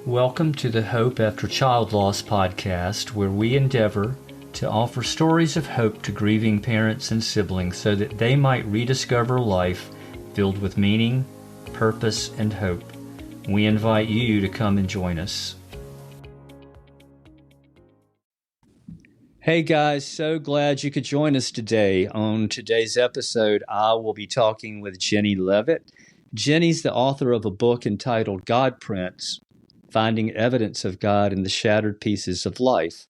Welcome to the Hope After Child Loss podcast, where we endeavor to offer stories of hope to grieving parents and siblings so that they might rediscover life filled with meaning, purpose, and hope. We invite you to come and join us. Hey guys, so glad you could join us today. On today's episode, I will be talking with Jenny Leavitt. Jenny's the author of a book entitled God Prints: Finding Evidence of God in the Shattered Pieces of Life.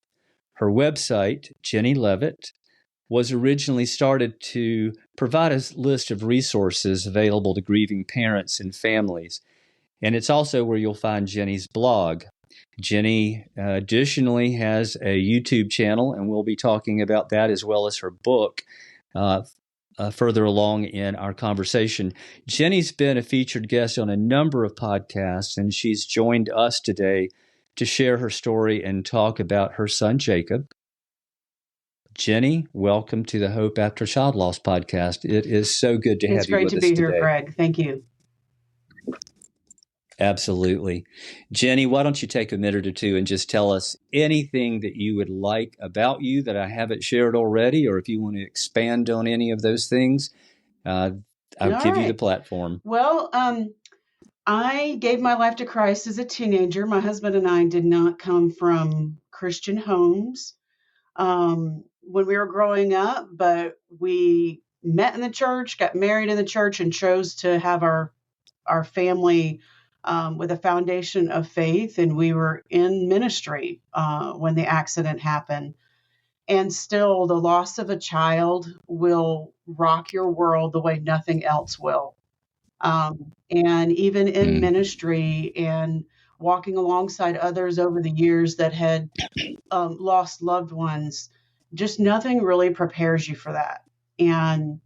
Her website, Jenny Leavitt, was originally started to provide a list of resources available to grieving parents and families. And it's also where you'll find Jenny's blog. Jenny additionally has a YouTube channel, and we'll be talking about that as well as her book further along in our conversation. Jenny's been a featured guest on a number of podcasts, and she's joined us today to share her story and talk about her son, Jacob. Jenny, welcome to the Hope After Child Loss podcast. It is so good to have you with us today. It's great to be here, Greg. Thank you. Absolutely. Jenny, why don't you take a minute or two and just tell us anything that you would like about you that I haven't shared already, or if you want to expand on any of those things, I'll give you the platform. Well, I gave my life to Christ as a teenager. My husband and I did not come from Christian homes when we were growing up, but we met in the church, got married in the church, and chose to have our family with a foundation of faith. And we were in ministry when the accident happened. And still, the loss of a child will rock your world the way nothing else will. And even in ministry and walking alongside others over the years that had lost loved ones, just nothing really prepares you for that. And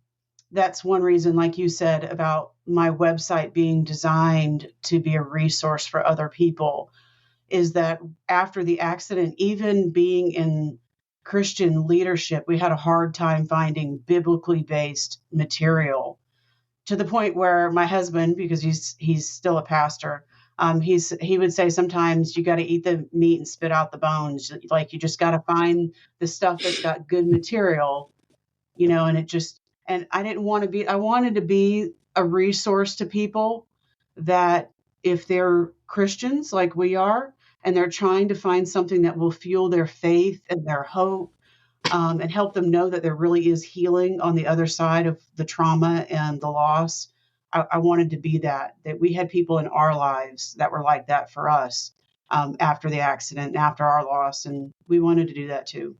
that's one reason, like you said, about my website being designed to be a resource for other people, is that after the accident, even being in Christian leadership, we had a hard time finding biblically based material, to the point where my husband, because he's still a pastor, he would say sometimes you got to eat the meat and spit out the bones. Like, you just got to find the stuff that's got good material, and I didn't want to be, I wanted to be a resource to people that if they're Christians like we are, and they're trying to find something that will fuel their faith and their hope, and help them know that there really is healing on the other side of the trauma and the loss. I wanted to be that we had people in our lives that were like that for us after the accident and after our loss. And we wanted to do that too.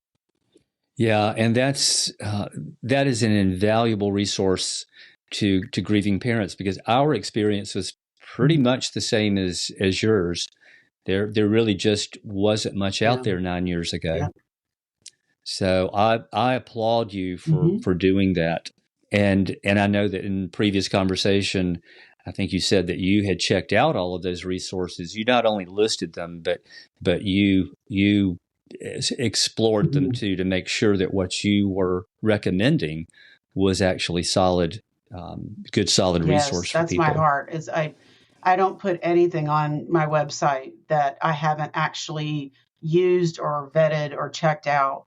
Yeah, and that is an invaluable resource to grieving parents, because our experience was pretty much the same as yours. There really just wasn't much out there 9 years ago. Yeah. So I applaud you for doing that. And I know that in previous conversation, I think you said that you had checked out all of those resources. You not only listed them, but you explored them too, to make sure that what you were recommending was actually solid resource for people. That's my heart. Is I don't put anything on my website that I haven't actually used or vetted or checked out,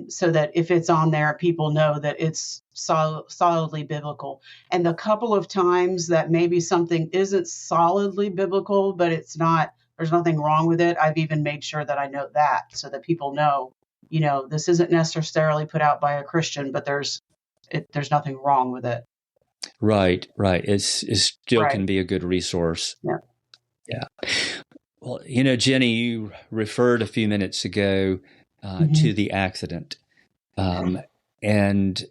so that if it's on there, people know that it's solidly biblical. And the couple of times that maybe something isn't solidly biblical, but it's not, there's nothing wrong with it, I've even made sure that I note that, so that people know, this isn't necessarily put out by a Christian, but there's nothing wrong with it. Right. It still can be a good resource. Yeah. Well, Jenny, you referred a few minutes ago to the accident. And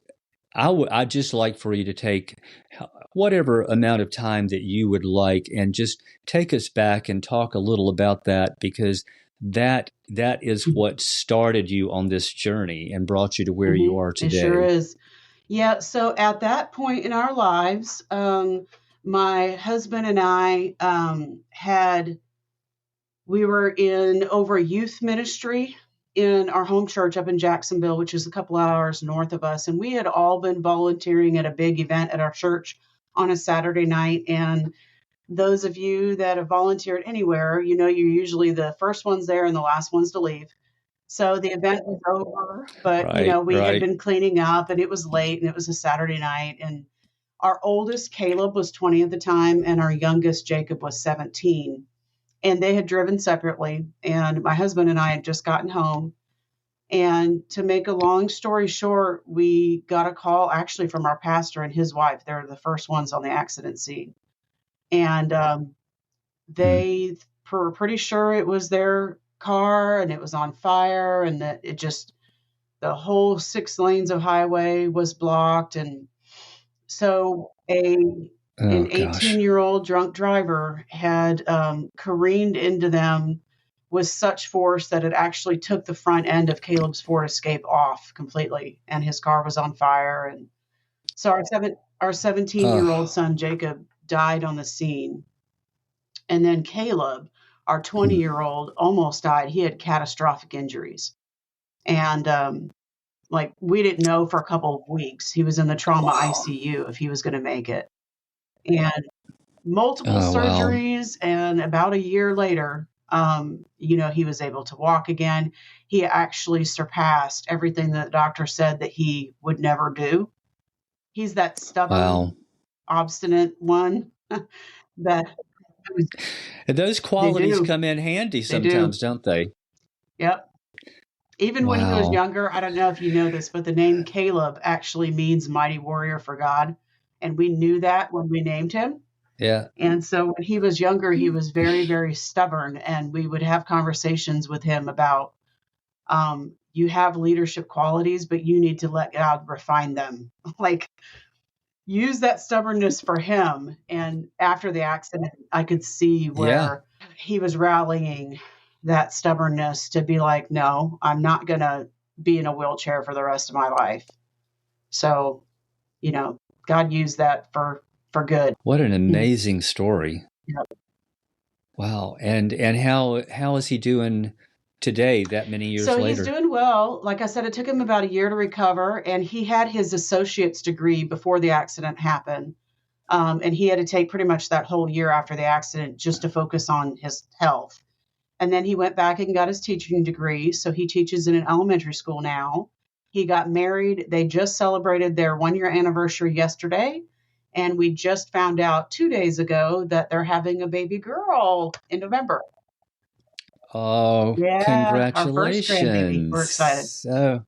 I'd just like for you to take whatever amount of time that you would like and just take us back and talk a little about that, because that is what started you on this journey and brought you to where you are today. It sure is. Yeah. So at that point in our lives, my husband and I we were in over youth ministry in our home church up in Jacksonville, which is a couple hours north of us. And we had all been volunteering at a big event at our church on a Saturday night. And those of you that have volunteered anywhere, you're usually the first ones there and the last ones to leave. So the event was over, but Right, we had right. been cleaning up and it was late and it was a Saturday night, and our oldest Caleb was 20 at the time and our youngest Jacob was 17, and they had driven separately, and my husband and I had just gotten home. And to make a long story short, we got a call actually from our pastor and his wife. They're the first ones on the accident scene. And Hmm. they were pretty sure it was their car and it was on fire, and that it just, the whole 6 lanes of highway was blocked. And so Oh an gosh. 18-year-old drunk driver had careened into them with such force that it actually took the front end of Caleb's Ford Escape off completely, and his car was on fire. And so our 17-year-old Oh. son Jacob died on the scene, and then Caleb, our Hmm. 20-year-old, almost died. He had catastrophic injuries, and like, we didn't know for a couple of weeks. He was in the trauma Wow. ICU if he was going to make it, and multiple Oh wow. surgeries. And about a year later, he was able to walk again. He actually surpassed everything that the doctor said that he would never do. He's that stubborn, Wow. obstinate one that And those they qualities do. come in handy They do. sometimes, don't they? Yep. Even when he was Wow. younger, I don't know if you know this, but the name Caleb actually means mighty warrior for God. And we knew that when we named him. Yeah. And so when he was younger, he was very, very stubborn. And we would have conversations with him about, you have leadership qualities, but you need to let God refine them. Like, use that stubbornness for him. And after the accident, I could see Yeah. where he was rallying that stubbornness to be like, no, I'm not going to be in a wheelchair for the rest of my life. So, you know, God used that for good. What an Mhm. amazing story. Yep. Wow. And how is he doing today, that many years So he's later? doing well. Like I said, it took him about a year to recover, and he had his associate's degree before the accident happened. And he had to take pretty much that whole year after the accident just to focus on his health. And then he went back and got his teaching degree. So he teaches in an elementary school now. He got married. They just celebrated their 1 year anniversary yesterday. And we just found out 2 days ago that they're having a baby girl in November. Oh, Yeah, our first grandbaby. We're excited. congratulations. Oh,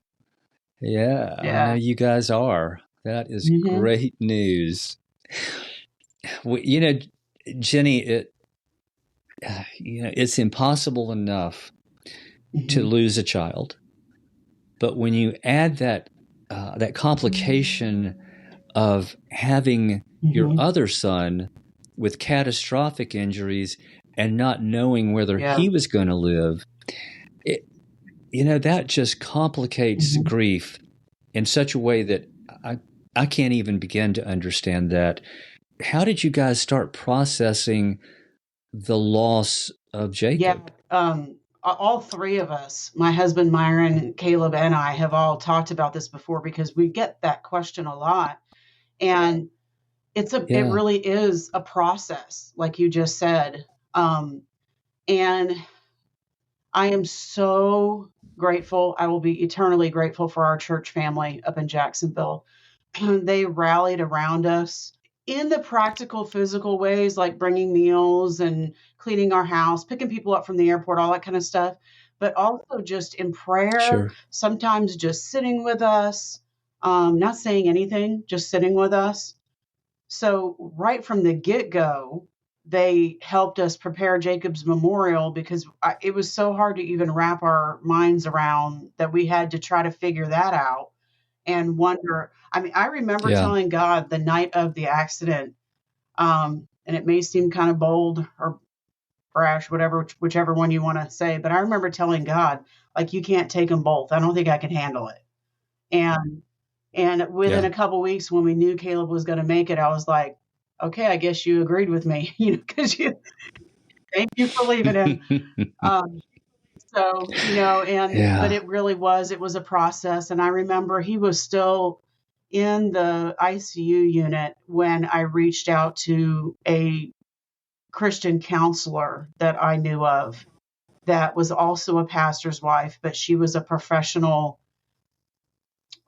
yeah, I know Yeah. you guys are. That is Hmm. great news. Well, Jenny, it's impossible enough to Hmm. lose a child, but when you add that complication of having your Hmm. other son with catastrophic injuries and not knowing whether Yeah. he was going to live, it, that just complicates Hmm. grief in such a way that I, I can't even begin to understand that. How did you guys start processing the loss of Yeah. Jacob? All three of us, my husband Myron, Caleb, and I, have all talked about this before because we get that question a lot. And it Yeah, really is a process, like you just said. Um, and I am so grateful. I will be eternally grateful for our church family up in Jacksonville. They rallied around us in the practical, physical ways, like bringing meals and cleaning our house, picking people up from the airport, all that kind of stuff. But also just in prayer, sure. sometimes just sitting with us, not saying anything, just sitting with us. So, right from the get go, they helped us prepare Jacob's memorial because it was so hard to even wrap our minds around that we had to try to figure that out and wonder. I mean, I remember Yeah, telling God the night of the accident, and it may seem kind of bold or brash, whatever, whichever one you want to say, but I remember telling God, like, you can't take them both. I don't think I can handle it. And within yeah. a couple weeks, when we knew Caleb was going to make it, I was like, okay, I guess you agreed with me, because you, thank you for leaving him. Um, so, but Yeah. it was a process. And I remember he was still in the ICU unit when I reached out to a Christian counselor that I knew of that was also a pastor's wife, but she was a professional.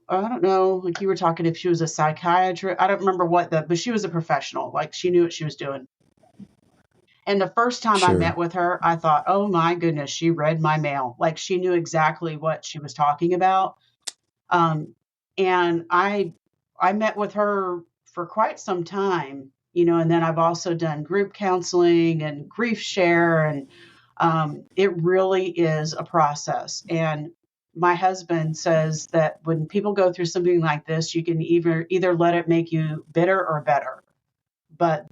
I don't know, like you were talking if she was a psychiatrist. I don't remember but she was a professional. Like she knew what she was doing. And the first time I Sure. met with her, I thought, oh my goodness, she read my mail. Like she knew exactly what she was talking about. And I met with her for quite some time, and then I've also done group counseling and grief share, and it really is a process. And my husband says that when people go through something like this, you can either let it make you bitter or better, but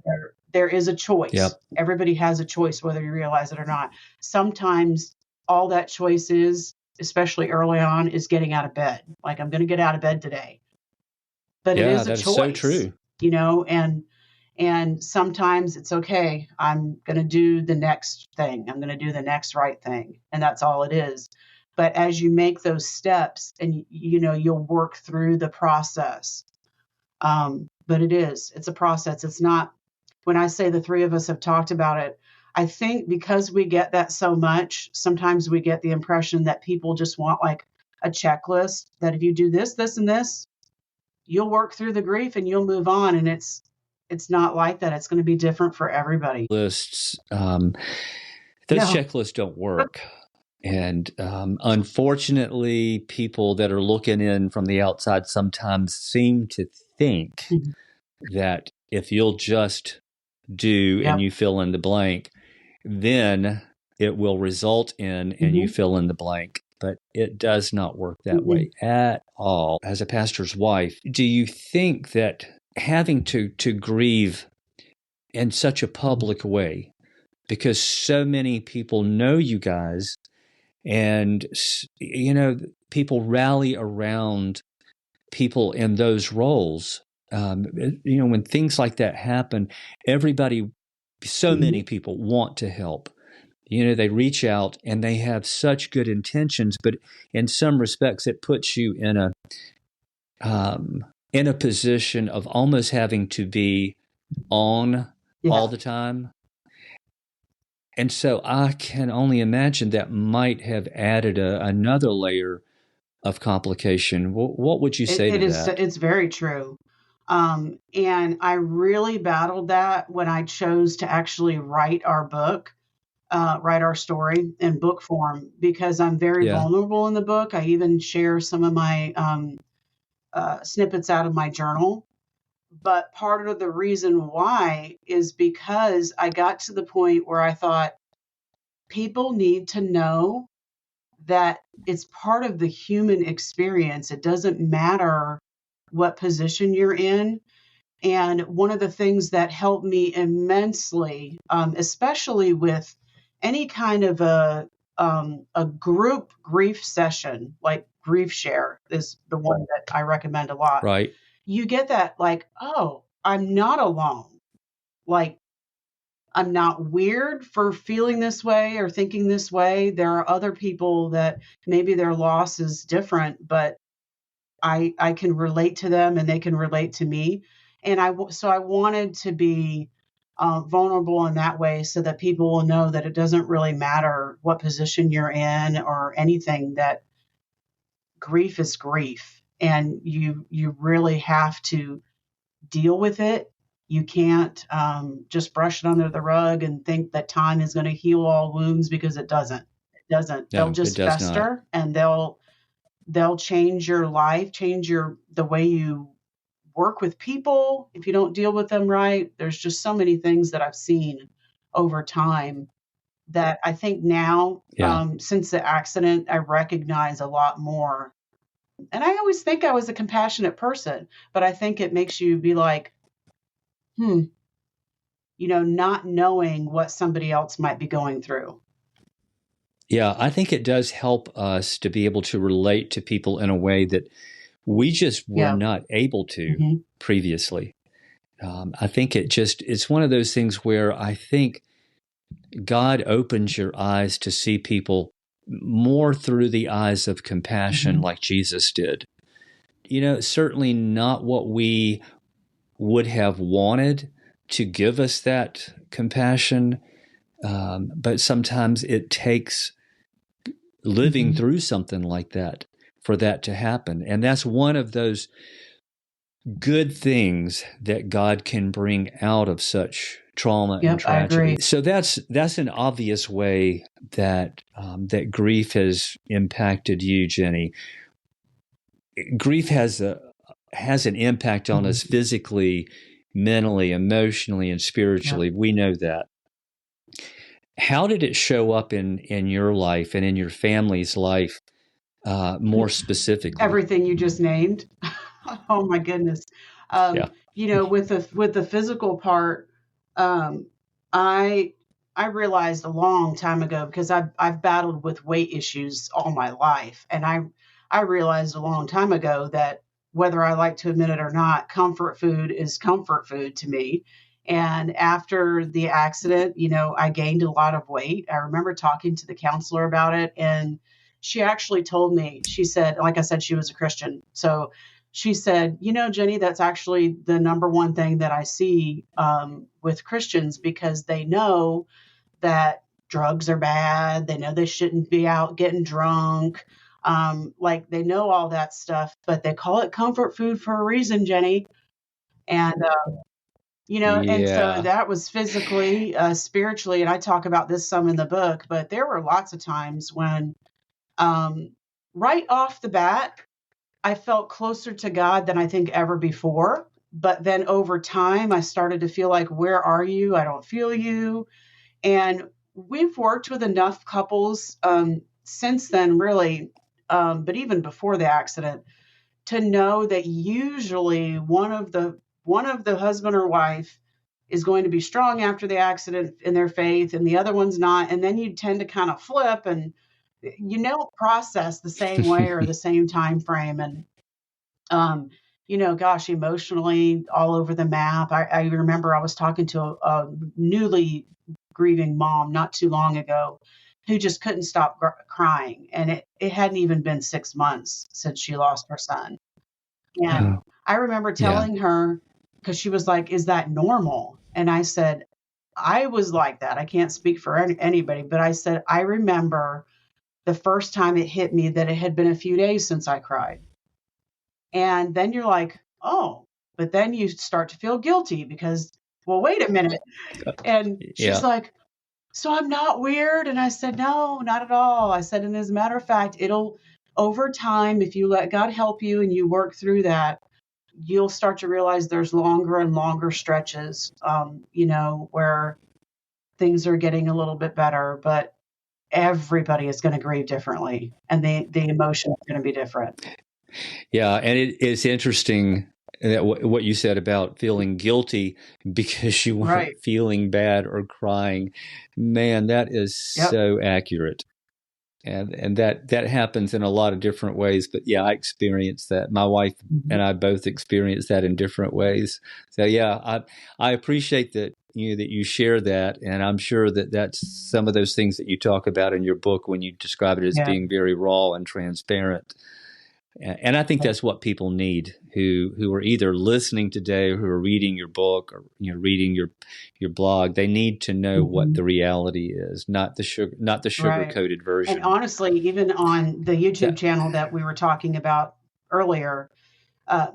there is a choice. Yep. Everybody has a choice, whether you realize it or not. Sometimes all that choice is, especially early on, is getting out of bed. Like, I'm going to get out of bed today. But it Yeah, is a that is so choice, true. and sometimes it's okay. I'm going to do the next thing. I'm going to do the next right thing. And that's all it is. But as you make those steps and, you'll work through the process. But it's a process. It's not, when I say the three of us have talked about it, I think because we get that so much, sometimes we get the impression that people just want like a checklist that if you do this, this, and this, you'll work through the grief and you'll move on. And it's not like that. It's going to be different for everybody. Lists, those Yeah. checklists don't work. And unfortunately, people that are looking in from the outside sometimes seem to think Mhm. that if you'll just do and Yep. you fill in the blank, then it will result in and you Mm-hmm. fill in the blank. But it does not work that Mm-hmm. way at all. As a pastor's wife, do you think that having to grieve in such a public way, because so many people know you guys and, people rally around people in those roles. When things like that happen, so Mm-hmm. many people want to help. They reach out and they have such good intentions, but in some respects, it puts you in a position of almost having to be on all Yeah. the time. And so I can only imagine that might have added another layer of complication. What would you say to that? It's very true. And I really battled that when I chose to actually write our book, write our story in book form, because I'm very Yeah, vulnerable in the book. I even share some of my snippets out of my journal. But part of the reason why is because I got to the point where I thought people need to know that it's part of the human experience. It doesn't matter what position you're in. And one of the things that helped me immensely, especially with any kind of a group grief session, like Grief Share is the one that I recommend a lot. right. You get that, like, oh, I'm not alone. Like, I'm not weird for feeling this way or thinking this way. There are other people that maybe their loss is different, but I can relate to them and they can relate to me. And so I wanted to be vulnerable in that way so that people will know that it doesn't really matter what position you're in or anything, that grief is grief. And you really have to deal with it. You can't just brush it under the rug and think that time is going to heal all wounds, because it doesn't. It doesn't. They'll No, it just does not. fester, and they'll change your life, change the way you work with people if you don't deal with them right. There's just so many things that I've seen over time that I think now, Yeah. since the accident, I recognize a lot more. And I always think I was a compassionate person, but I think it makes you be like, hmm, not knowing what somebody else might be going through. Yeah, I think it does help us to be able to relate to people in a way that we just were Yeah. not able to Hmm. previously. I think it's one of those things where I think God opens your eyes to see people more through the eyes of compassion, Hmm. like Jesus did. Certainly not what we would have wanted, to give us that compassion, but sometimes it takes living through something like that for that to happen. And that's one of those good things that God can bring out of such trauma and Yep, I agree. tragedy. So that's an obvious way that that grief has impacted you, Jenny. Grief has an impact on us physically, mentally, emotionally, and spiritually. Yep. We know that. How did it show up in your life and in your family's life, more specifically? Everything you just named. Oh my goodness. Yeah. With the physical part, um, I I realized a long time ago, because I've battled with weight issues all my life, and I realized a long time ago that, whether I like to admit it or not, comfort food is comfort food to me. And after the accident, I gained a lot of weight. I remember talking to the counselor about it, and she actually told me, she said, like I said, she was a Christian. So she said, Jenny, that's actually the number one thing that I see with Christians, because they know that drugs are bad. They know they shouldn't be out getting drunk. Like, they know all that stuff, but they call it comfort food for a reason, Jenny. And, and so Yeah. that was physically, spiritually. And I talk about this some in the book, but there were lots of times when, um, right off the bat, I felt closer to God than I think ever before. But then over time, I started to feel like, where are you? I don't feel you. And we've worked with enough couples since then, really, but even before the accident, to know that usually one of the husband or wife is going to be strong after the accident in their faith, and the other one's not. And then you tend to kind of flip, and process the same way or the same time frame. And gosh, emotionally all over the map. I remember I was talking to a newly grieving mom not too long ago, who just couldn't stop crying. And it hadn't even been 6 months since she lost her son. And Oh, I remember yeah. telling her, because she was like, is that normal? And I said, I was like that. I can't speak for anybody, but I said, I remember the first time it hit me that it had been a few days since I cried. And then you're like, oh, but then you start to feel guilty because, well, wait a minute. And she's Yeah. like, so I'm not weird. And I said, no, not at all. I said, and as a matter of fact, over time, if you let God help you and you work through that, you'll start to realize there's longer and longer stretches, where things are getting a little bit better. But everybody is going to grieve differently, and the emotion is going to be different. Yeah. And it's interesting that what you said about feeling guilty because you weren't Right. feeling bad or crying. Man, that is Yep. so accurate. And that happens in a lot of different ways. But yeah, I experienced that. My wife Mhm. and I both experienced that in different ways. So yeah, I appreciate that you share that, and I'm sure that that's some of those things that you talk about in your book when you describe it as Yeah. being very raw and transparent. And I think that's what people need who are either listening today or who are reading your book or reading your blog. They need to know what Mhm. the reality is, not the sugar Right. coated And version. honestly, even on the So, YouTube channel that we were talking about earlier,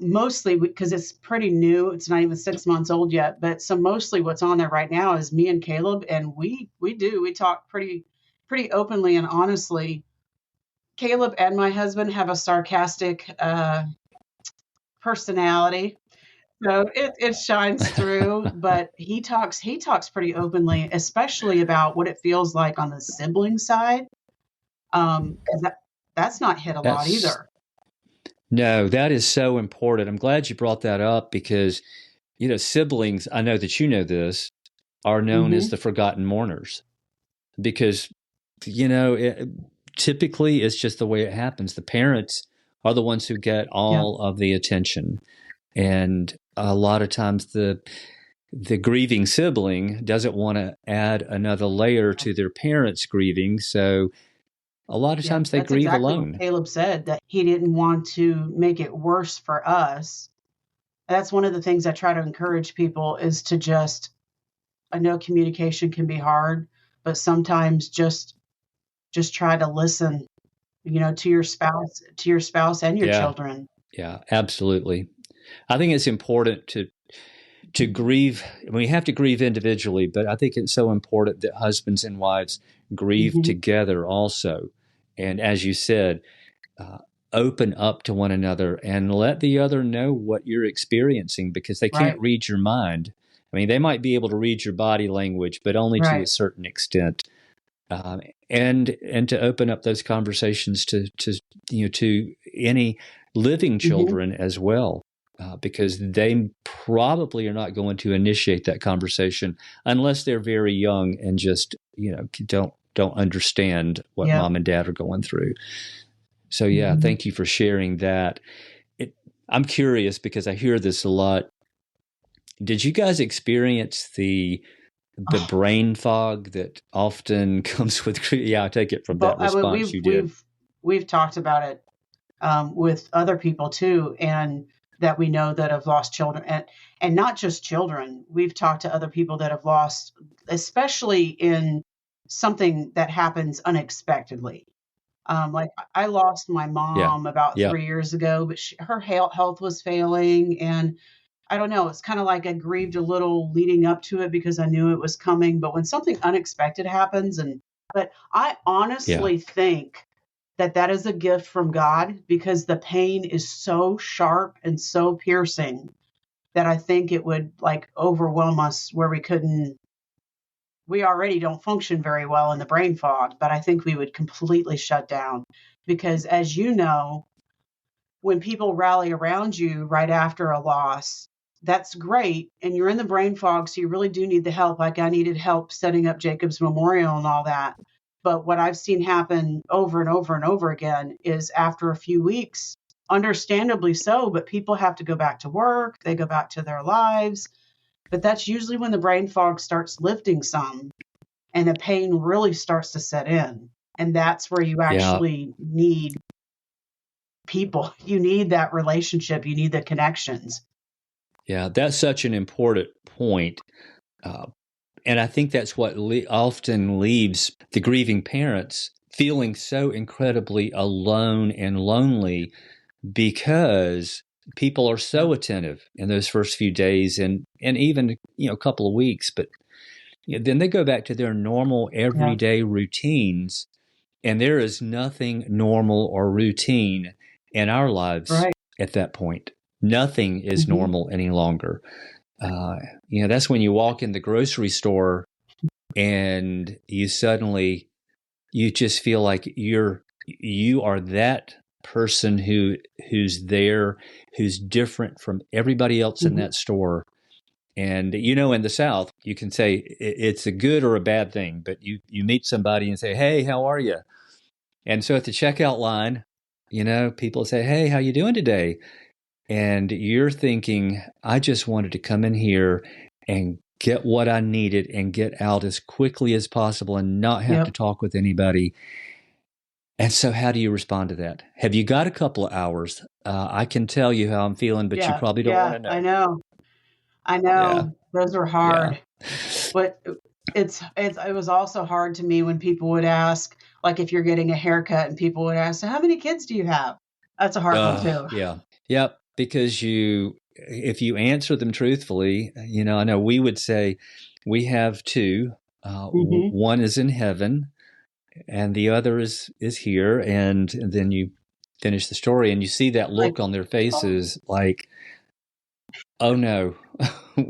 mostly because it's pretty new, it's not even 6 months old yet. But so mostly what's on there right now is me and Caleb, and we talk pretty openly and honestly. Caleb and my husband have a sarcastic personality, so it shines through. But he talks pretty openly, especially about what it feels like on the sibling side. 'Cause that's not hit a lot that's either. no, that is so important. I'm glad you brought that up because siblings. I know that you know this are known as Mhm. the forgotten mourners because it, typically it's just the way it happens. The parents are the ones who get Yep. all of the attention, and a lot of times the grieving sibling doesn't want to add another layer to their parents grieving, so a lot of Yep. times they That's grieve exactly what alone. Caleb said, that he didn't want to make it worse for us. That's one of the things I try to encourage people is to just, I know communication can be hard, but sometimes just try to listen, to your spouse and your Yeah. children. Yeah, absolutely. I think it's important to grieve. We have to grieve individually, but I think it's so important that husbands and wives grieve Hmm. together also. And as you said, uh, open up to one another and let the other know what you're experiencing, because they can't Right, read your mind. I mean, they might be able to read your body language, but only to a right. certain extent. Um, and to open up those conversations to any living Hmm. children as well, because they probably are not going to initiate that conversation unless they're very young and just don't understand what Yep. mom and dad are going through. So yeah, Hmm. thank you for sharing that. It, I'm curious because I hear this a lot. Did you guys experience the Oh, brain fog that often comes with yeah, I take it from but that I mean, response we've you did. we've we've talked about it with other people too, and that we know that have lost children, and not just children. We've talked to other people that have lost, especially in something that happens unexpectedly. Like I lost my Yeah. mom about Yeah. 3 years ago, but her health was failing, and I don't know. It's kind of like I grieved a little leading up to it because I knew it was coming. But when something unexpected happens, but I Yeah. honestly think that that is a gift from God because the pain is so sharp and so piercing that I think it would like overwhelm us where we already don't function very well in the brain fog, but I think we would completely shut down because as you know, when people rally around you right after a loss, that's great. And you're in the brain fog, so you really do need the help. Like I needed help setting up Jacob's Memorial and all that. But what I've seen happen over and over and over again is after a few weeks, understandably so, but people have to go back to work, they go back to their lives. But that's usually when the brain fog starts lifting some and the pain really starts to set in. And that's where you Yeah. actually need people. You need that relationship. You need the connections. Yeah. That's such an important point. Uh, and I think that's what often leaves the grieving parents feeling so incredibly alone and lonely, because people are Yeah. so attentive in those first few days and even a couple of weeks, but then they go back to their normal Yeah. everyday routines. And there is nothing normal or routine in our lives Right. at that point. Nothing is Hmm. normal any longer. Uh, that's when you walk in the grocery store and you just feel like you are that person who's there, who's different from everybody else in Hmm. that store. And in the South, you can say it's a good or a bad thing, but you meet somebody and say, "Hey, how are you?" And so at the checkout line, people say, "Hey, how you doing today?" And you're thinking, "I just wanted to come in here and get what I needed and get out as quickly as possible and not have to Yep. talk with anybody." And so how do you respond to that? Have you got a couple of hours? I can tell you how I'm feeling, but you Yeah. probably don't want Yeah. to I know. know. I Yeah. know. Those are Yeah. hard. But it was also hard to me when people would ask, like if you're getting a haircut and people would ask, so how many kids do you have? That's a hard one too. Yeah. Yep. Because if you answer them truthfully, I know we would say we have two. Hmm. One is in heaven, and the other is here. And then you finish the story, and you see that Like, look on their oh, faces, like, "Oh no,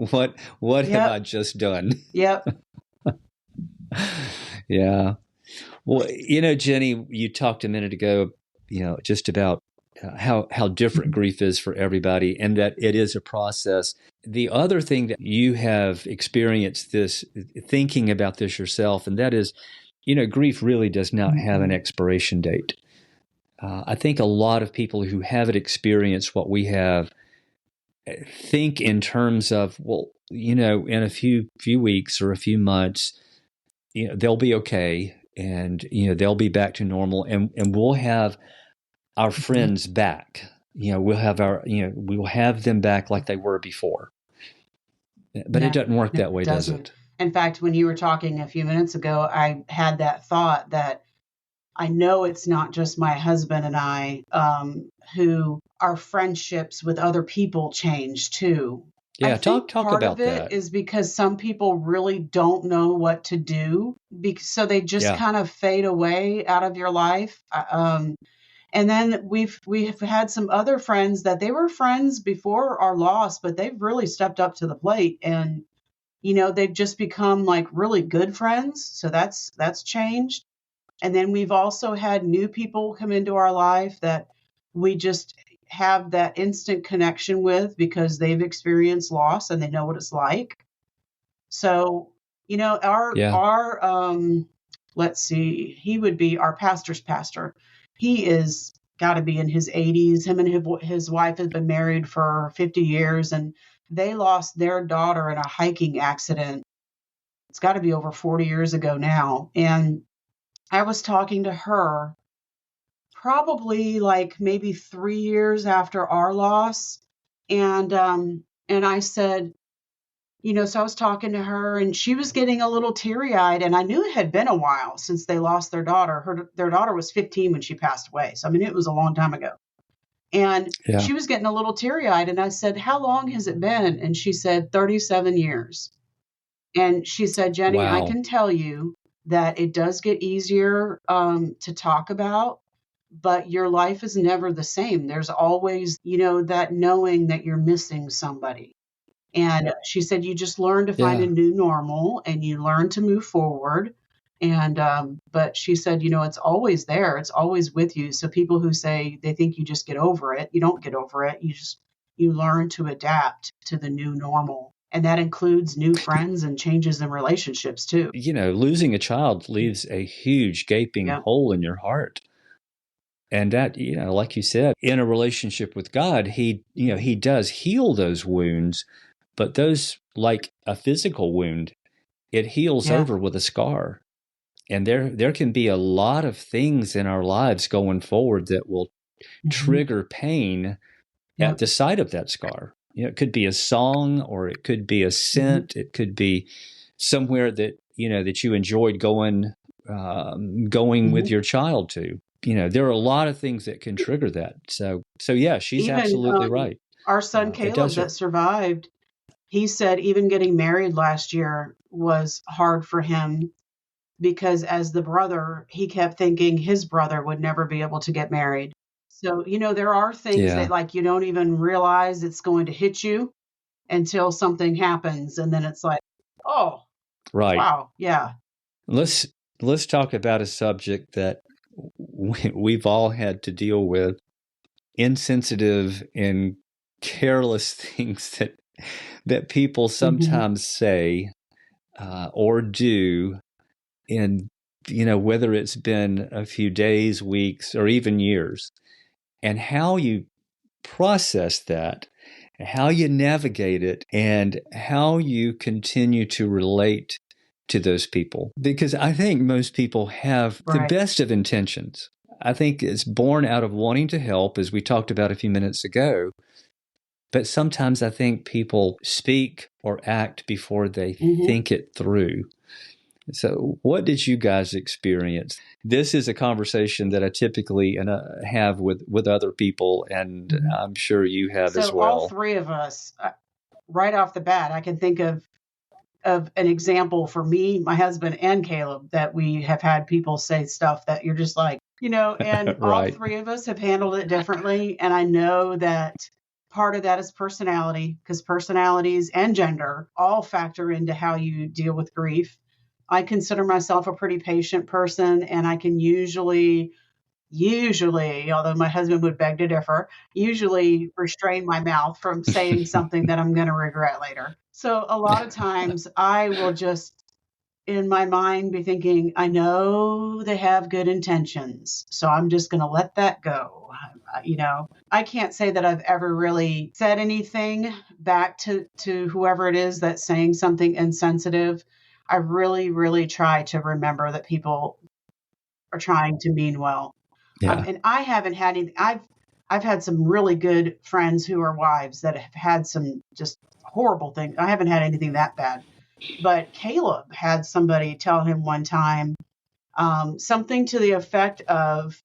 what have I yep. just done?" Yep. Yeah. Well, Jenny, you talked a minute ago, just about how different Mhm. grief is for everybody, and that it is a process. The other thing that you have experienced this thinking about this yourself, and that is, grief really does not have an Mhm. expiration date. I think a lot of people who haven't experienced what we have think in terms of, well, in a few weeks or a few months, they'll be okay, and they'll be back to normal, and we'll have our Mhm. friends back. we will have them back like they were before. But No, it doesn't work no, that it way, does doesn't. it? In fact, when you were talking a few minutes ago, I had that thought that I know it's not just my husband and I, who our friendships with other people change too. I Yeah, think talk part of about it that. is because some people really don't know what to do, so they just Yeah, kind of fade away out of your life. And then we've had some other friends that they were friends before our loss, but they've really stepped up to the plate, and they've just become like really good friends. So that's changed. And then we've also had new people come into our life that we just have that instant connection with because they've experienced loss and they know what it's like. So, yeah, our let's see, he would be our pastor's pastor. He is got to be in his 80s. Him and his wife have been married for 50 years, and they lost their daughter in a hiking accident. It's got to be over 40 years ago now. And I was talking to her probably like maybe 3 years after our loss. And I said, so I was talking to her and she was getting a little teary eyed. And I knew it had been a while since they lost their daughter. Their daughter was 15 when she passed away. So, I mean, it was a long time ago. And yeah. she was getting a little teary eyed. And I said, "How long has it been?" And she said, 37 years. And she said, "Jenny, I Wow. can tell you that it does get easier to talk about, but your life is never the same. There's always, that knowing that you're missing somebody." And she said, "You just learn to find a Yeah. new normal and you learn to move forward." And, but she said, it's always there. It's always with you. So people who say they think you just get over it, you don't get over it. You learn to adapt to the new normal. And that includes new friends and changes in relationships too. Losing a child leaves a huge gaping Yeah. hole in your heart. And that, like you said, in a relationship with God, he does heal those wounds, but those, like a physical wound, it heals Yeah. over with a scar. And there can be a lot of things in our lives going forward that will Hmm. trigger pain at Yep. the sight of that scar. It could be a song, or it could be a Hmm. scent. It could be somewhere that that you enjoyed going with Hmm. your child to. There are a lot of things that can trigger that. So yeah, she's Even absolutely right. our son It Caleb does. that survived, he said even getting married last year was hard for him because as the brother, he kept thinking his brother would never be able to get married. So, there are things that Yeah, like you don't even realize it's going to hit you until something happens. And then it's like, oh, right. wow, yeah. Let's let's talk about a subject that we've all had to deal with: insensitive and careless things that people Hmm. sometimes say or do, in whether it's been a few days, weeks, or even years, and how you process that, how you navigate it, and how you continue to relate to those people. Because I think most people have the Right. best of intentions. I think it's born out of wanting to help, as we talked about a few minutes ago. But sometimes I think people speak or act before they Hmm. think it through. So, what did you guys experience? This is a conversation that I typically have with other people, and Hmm. I'm sure you have as So all well. three of us, right off the bat, I can think of an example for me, my husband, and Caleb that we have had people say stuff that you're just like, and all Right. three of us have handled it differently. And I know that part of that is personality because personalities and gender all factor into how you deal with grief. I consider myself a pretty patient person, and I can usually, although my husband would beg to differ, usually restrain my mouth from saying something that I'm going to regret later. So a lot of times I will just, in my mind, be thinking, I know they have good intentions. So I'm just going to let that go. I can't say that I've ever really said anything back to whoever it is that's saying something insensitive. I really, really try to remember that people are trying to mean well. Yeah. And I haven't had any. I've had some really good friends who are wives that have had some just horrible things. I haven't had anything that bad, but Caleb had somebody tell him one time something to the effect of,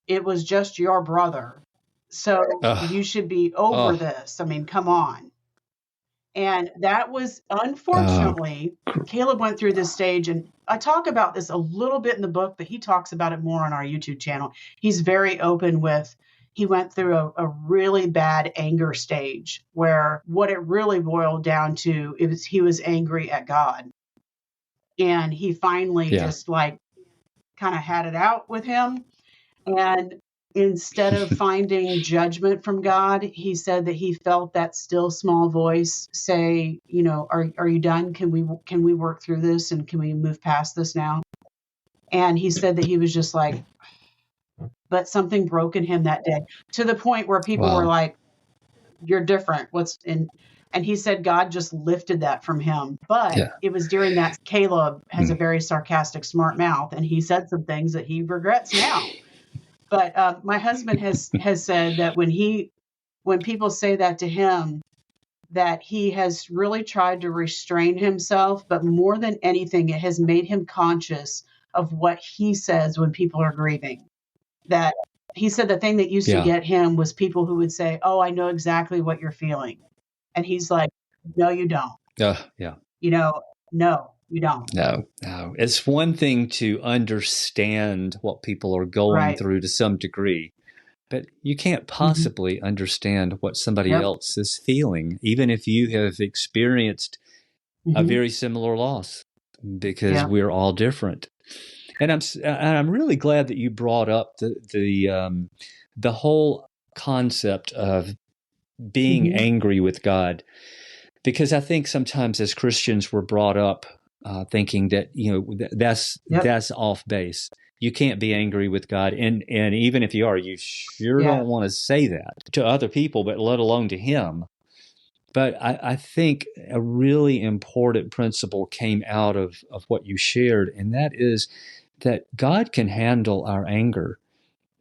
"It was just your brother, so you Oh, should be over oh, this. I mean, come on." And that was, oh, unfortunately, Caleb went through this stage, and I talk about this a little bit in the book, but he talks about it more on our YouTube channel. He's very open with, he went through a really bad anger stage where what it really boiled down to is he was angry at God. And he finally yeah, just like kind of had it out with him. And instead of finding judgment from God, he said that he felt that still small voice say, are you done? Can we work through this, and can we move past this now? And he said that he was just like, but something broke in him that day, to the point where people were wow, like, "You're different. What's in?" And he said God just lifted that from him. But yeah, it was during that, Caleb has a mm, very sarcastic, smart mouth, and he said some things that he regrets now. But my husband has said that when people say that to him, that he has really tried to restrain himself, but more than anything, it has made him conscious of what he says when people are grieving. That he said the thing that used to yeah, get him was people who would say, "Oh, I know exactly what you're feeling," and he's like, "No, you don't. yeah. You know, no, you don't." No, no. It's one thing to understand what people are going Right. through to some degree, but you can't Hmm. possibly understand what somebody Yep. else is feeling, even if you have experienced a Hmm. very similar loss, because Yep. we're all different. And I'm really glad that you brought up the whole concept of being Hmm. angry with God, because I think sometimes as Christians we're brought up thinking that Yep. that's off base. You can't be angry with God, and even if you are, you sure Yeah. don't want to say that to other people, but let alone to Him. But I think a really important principle came out of what you shared, and that is that God can handle our anger.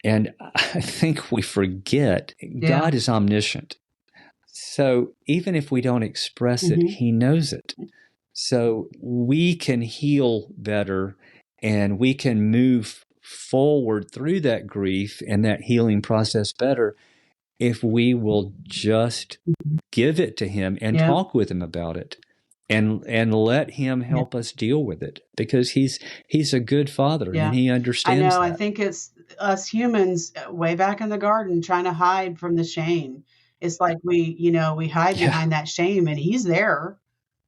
And I think we forget Yeah. God is omniscient. So even if we don't express it, Hmm. He knows it. So we can heal better and we can move forward through that grief and that healing process better if we will just give it to Him and Yeah. talk with Him about it and let Him Yeah. help us deal with it, because He's a good Father and Yeah. He I understands know. I that. think it's us humans way back in the garden trying to hide from the shame. It's like we hide Yeah, behind that shame, and he's there.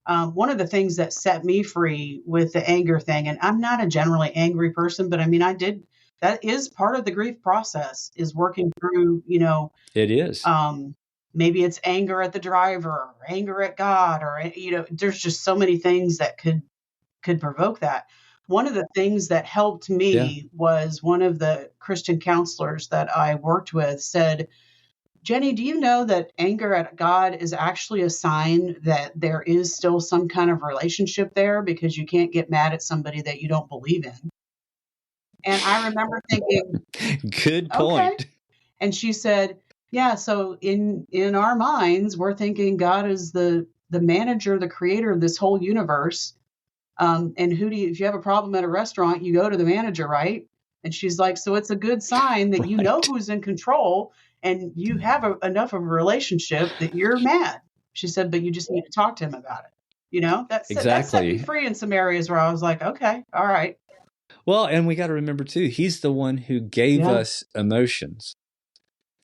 One of the things that set me free with the anger thing, and I'm not a generally angry person, but I mean, that is part of the grief process, is working through, it is. um, maybe it's anger at the driver, or anger at God, or, there's just so many things that could provoke that. One of the things that helped Yeah. me was one of the Christian counselors that I worked with said, "Jenny, do you know that anger at God is actually a sign that there is still some kind of relationship there, because you can't get mad at somebody that you don't believe in?" And I remember thinking, Good okay. point. And she said, "Yeah, so in our minds, we're thinking God is the manager, the creator of this whole universe. And if you have a problem at a restaurant, you go to the manager, right?" And she's like, "So it's a good sign that you know Right. who's in control, and you have enough of a relationship that you're mad." She said, "But you just need to talk to him about it." That set me Exactly. free in some areas where I was like, okay, all right. Well, and we got to remember too, He's the one who gave Yeah. us emotions.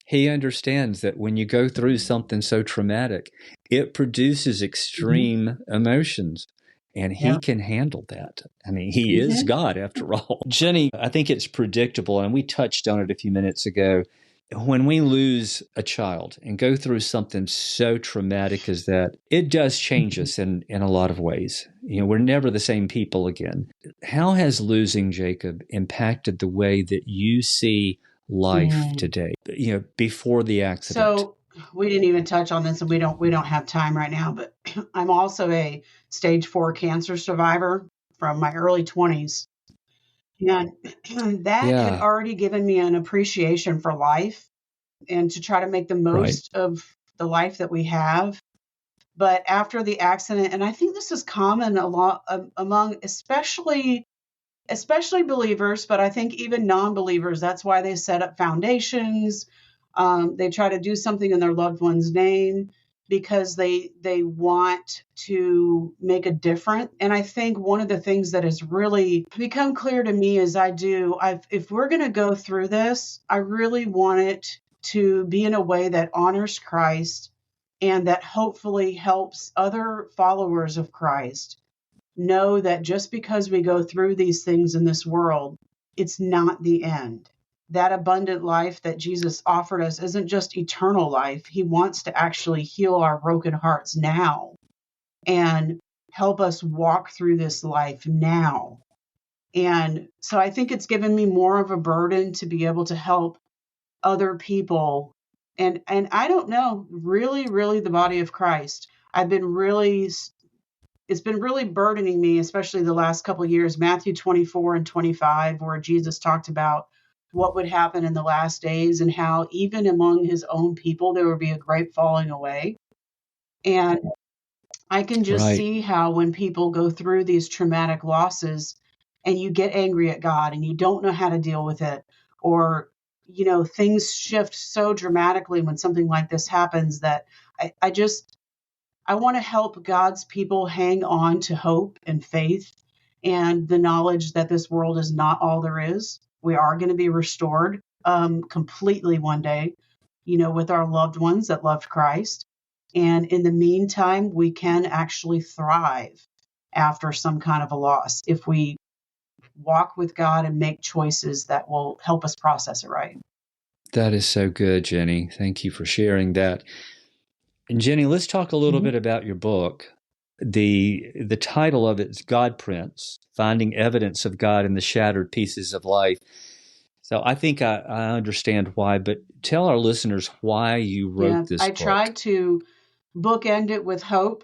He understands that when you go through something so traumatic, it produces Hmm. extreme emotions, and He Yeah. can handle that. I mean, He is Hmm. God after all. Jenny, I think it's predictable, and we touched on it a few minutes ago. When we lose a child and go through something so traumatic as that, it does change us in a lot of ways. We're never the same people again. How has losing Jacob impacted the way that you see life Mm. today, before the accident? So we didn't even touch on this, and we don't have time right now, but I'm also a stage 4 cancer survivor from my early 20s. And that had Yeah. already given me an appreciation for life. and to try to make the Right. most of the life that we have. But after the accident, and I think this is common a lot among especially believers, but I think even non-believers, that's why they set up foundations. They try to do something in their loved one's name because they want to make a difference. And I think one of the things that has really become clear to me as if we're going to go through this, I really want it to be in a way that honors Christ and that hopefully helps other followers of Christ know that just because we go through these things in this world, it's not the end. That abundant life that Jesus offered us isn't just eternal life. He wants to actually heal our broken hearts now and help us walk through this life now. And so I think it's given me more of a burden to be able to help other people. And I don't know, really the body of Christ. I've been really It's been really burdening me, especially the last couple of years, Matthew 24 and 25, where Jesus talked about what would happen in the last days and how even among his own people, there would be a great falling away. And I can just Right. see how when people go through these traumatic losses and you get angry at God and you don't know how to deal with it, or, things shift so dramatically when something like this happens that I want to help God's people hang on to hope and faith and the knowledge that this world is not all there is. We are going to be restored completely one day, with our loved ones that loved Christ. And in the meantime, we can actually thrive after some kind of a loss if we walk with God and make choices that will help us process it right. That is so good, Jenny. Thank you for sharing that. And Jenny, let's talk a little Mhm. bit about your book. The title of it is God Prints: Finding Evidence of God in the Shattered Pieces of Life. So I think I understand why, but tell our listeners why you Yeah, wrote this I book. tried to bookend it with hope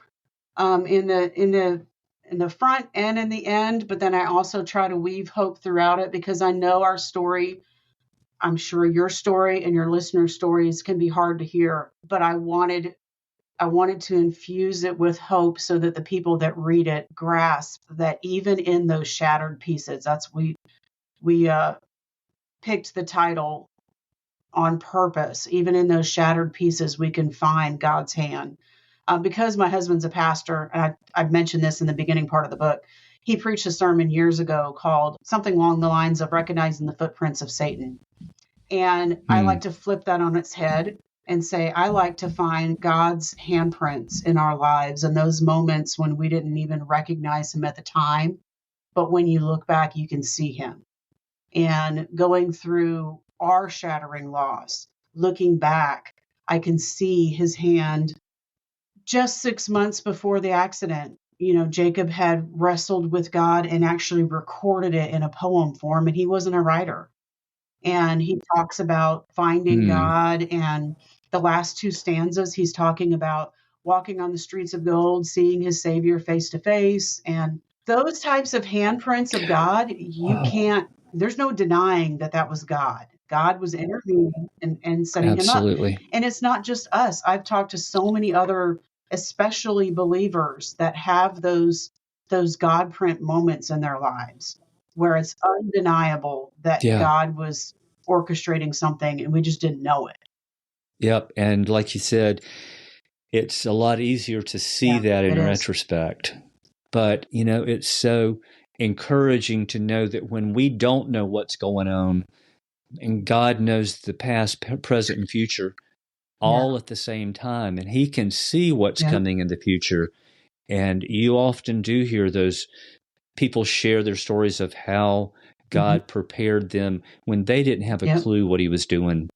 in the front and in the end, but then I also try to weave hope throughout it because I know our story. I'm sure your story and your listeners' stories can be hard to hear, but I wanted to infuse it with hope so that the people that read it grasp that even in those shattered pieces, we picked the title on purpose. Even in those shattered pieces, we can find God's hand. Because my husband's a pastor, and I've mentioned this in the beginning part of the book, he preached a sermon years ago called something along the lines of recognizing the footprints of Satan. And I Hmm. like to flip that on its head and say, I like to find God's handprints in our lives and those moments when we didn't even recognize him at the time. But when you look back, you can see him. And going through our shattering loss, looking back, I can see his hand. Just 6 months before the accident, Jacob had wrestled with God and actually recorded it in a poem form, and he wasn't a writer. And he talks about finding Hmm. God, and the last two stanzas, he's talking about walking on the streets of gold, seeing his Savior face to face. And those types of handprints of God, Wow. there's no denying that that was God. God was intervening and setting him up. Absolutely. And it's not just us. I've talked to so many other, especially believers, that have those God print moments in their lives where it's undeniable that Yeah. God was orchestrating something and we just didn't know it. Yep. And like you said, it's a lot easier to see Yeah, that in it is. retrospect. But, it's so encouraging to know that when we don't know what's going on, and God knows the past, present, and future Yeah. all at the same time, and He can see what's Yeah. coming in the future. And you often do hear those people share their stories of how Hmm. God prepared them when they didn't have a Yep. clue what He was doing.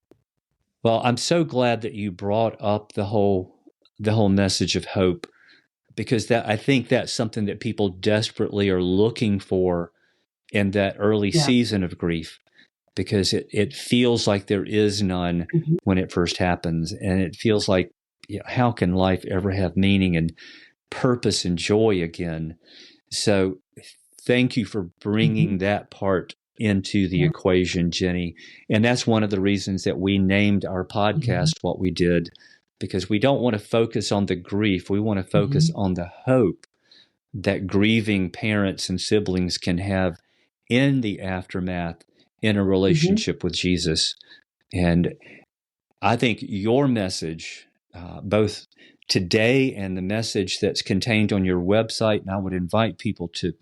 Well, I'm so glad that you brought up the whole message of hope, because that I think that's something that people desperately are looking for in that early Yeah. season of grief, because it feels like there is none Hmm. when it first happens. And it feels like, how can life ever have meaning and purpose and joy again? So thank you for Hmm. bringing that part into the equation, Jenny. And that's one of the reasons that we named our podcast what we did, because we don't want to focus on the grief. We want to focus on the hope that grieving parents and siblings can have in the aftermath in a relationship with Jesus. And I think your message, both today and the message that's contained on your website, and I would invite people to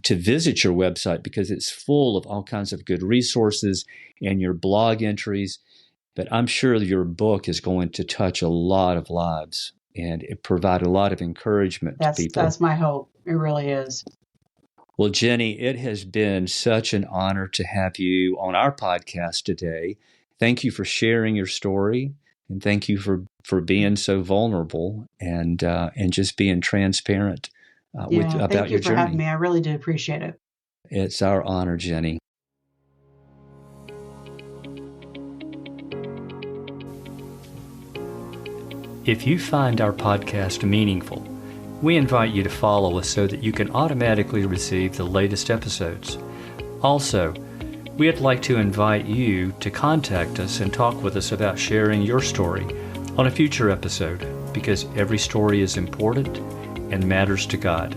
visit your website because it's full of all kinds of good resources and your blog entries. But I'm sure your book is going to touch a lot of lives and it provide a lot of encouragement to people. That's my hope. It really is. Well, Jenny, it has been such an honor to have you on our podcast today. Thank you for sharing your story, and thank you for being so vulnerable and just being transparent about your journey. Thank you for having me. I really do appreciate it. It's our honor, Jenny. If you find our podcast meaningful, we invite you to follow us so that you can automatically receive the latest episodes. Also, we'd like to invite you to contact us and talk with us about sharing your story on a future episode, because every story is important and matters to God.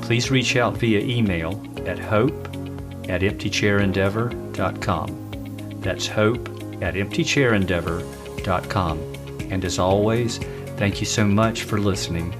Please reach out via email at hope@emptychairendeavor.com. That's hope@emptychairendeavor.com. And as always, thank you so much for listening